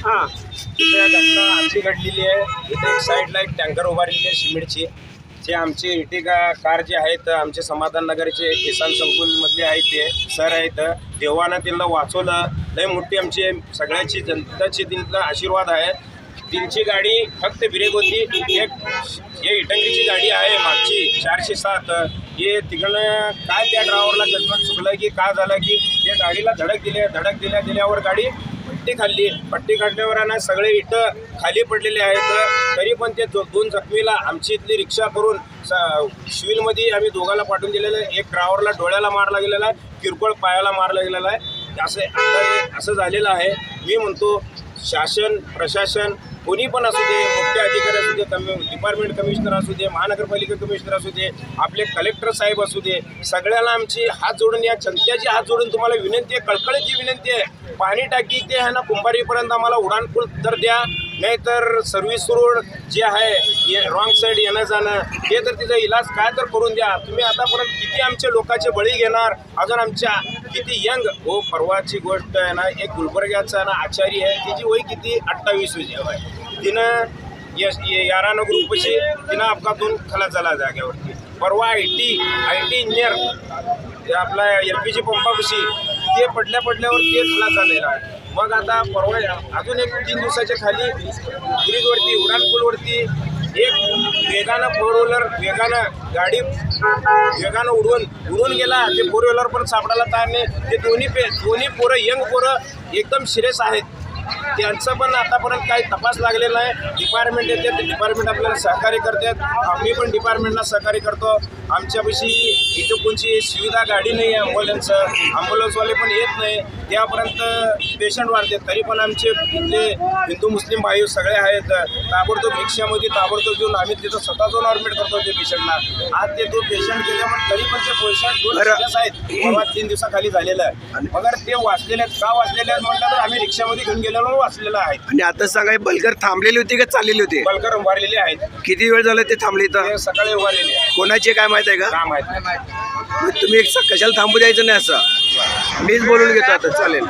हां इथे घटना अशी घडलेली आहे. इथे एक साईडला एक टँकर उभारलेली आहे सिमेंटची. जे आमचे इर्टिगा कार जे आहेत आमचे समाधान नगरचे किसान संकुलमधले आहेत ते सर आहेत. देवानं त्यांना वाचवलं. लय मोठी आमची सगळ्याची जनताची त्यांचा आशीर्वाद आहे. त्यांची गाडी फक्त ब्रेक होती. एक हे इटंगरीची गाडी आहे मागची 407. हे तिकडनं काय त्या ड्रायव्हरला जजमेंट चुकलं की काय झालं की त्या गाडीला धडक दिल्यावर गाडी पट्टी खाल्ली. पट्टी काढल्यावर ना सगळे इटं खाली पडलेले आहेत. तरी पण ते दोन जखमीला आमची इथली रिक्षा करून सिव्हिलमध्ये आम्ही दोघांना पाठवून दिलेलं आहे. एक ड्रायव्हरला डोळ्याला मारला गेलेला आहे, किरकोळ पायाला मारला गेलेला आहे. असं झालेलं आहे. मी म्हणतो शासन प्रशासन कोणी पण असू दे, मुख्य अधिकारी असू दे, डिपार्टमेंट कमिशनर असू दे, महानगरपालिका कमिशनर असू दे, आपले कलेक्टर साहेब असू दे, सगळ्यांना आमची हात जोडून या जनतेची हात जोडून तुम्हाला विनंती आहे, कळकळीची विनंती आहे. पाणी टाकी ते आहे ना कुंभारीपर्यंत आम्हाला उड्डाणपूल तर द्या, नाहीतर सर्व्हिस रोड जे आहे रॉंग साईड येणं जाणं ते तर तिचा इलाज काय तर करून द्या. तुम्ही आतापर्यंत किती आमचे लोकांचे बळी घेणार. अजून आमच्या किती यंग हो परवाची गोष्ट आहे ना, एक गुलबर्ग्याचा ना आचारी आहे, तिची वय किती 28 आहे. तिनं यारानं ग्रुपशी तिनं अपघातून खलास झाला जागेवरती. परवा आय टी इंजिनियर आपला LPG पंपापाशी ते पडल्यावर ते खलास झालेलं आहे. मग आता परवा अजून एक 3 दिवसाच्या खाली ब्रिजवरती उड्डाणपूलवरती एक वेगानं फोर व्हीलर गाडी वेगानं उडून गेला. ते फोर व्हीलर पण सापडायला तयार नाही. ते दोन्ही पोरं यंग पोरं एकदम सिरियस आहेत. त्यांचं पण आतापर्यंत काही तपास लागलेला आहे. डिपार्टमेंट येते ते डिपार्टमेंट आपल्याला सहकार्य करतात. आम्ही पण डिपार्टमेंटला सहकार्य करतो. आमच्यापाशी इथं कोणची सुविधा गाडी नाही आहे. ॲम्ब्युलन्सवाले पण येत नाही. त्यापर्यंत पेशंट वाढते. तरी पण आमचे इथले हिंदू मुस्लिम भाई सगळे आहेत. ताबडतोब रिक्षामध्ये ताबडतोब घेऊन आम्ही तिथं स्वतः जाऊन ॲडमिट करतो ते पेशंटला. आज ते 2 पेशंट गेले पण तरी पण ते पेशंट 2 सिरियस आहेत. परवा 3 दिवसाखाली झालेलं आहे. मगर ते वाचलेले आहेत. का वाचलेले आहेत म्हटलं तर आम्ही रिक्षामध्ये घेऊन गेलेलो वाचलेलं आहे. आणि आता सांगा बलकर थांबलेली होती का चाललेली होती? बलकर उभारलेले आहेत. किती वेळ झाला ते थांबले इथं? ते सकाळी उभारलेले आहे. कोणाचे काय माहित आहे का? काम आहेत. तुम्ही कशाला थांबू द्यायचं नाही असं मीच बोलून घेतो आता चालेल.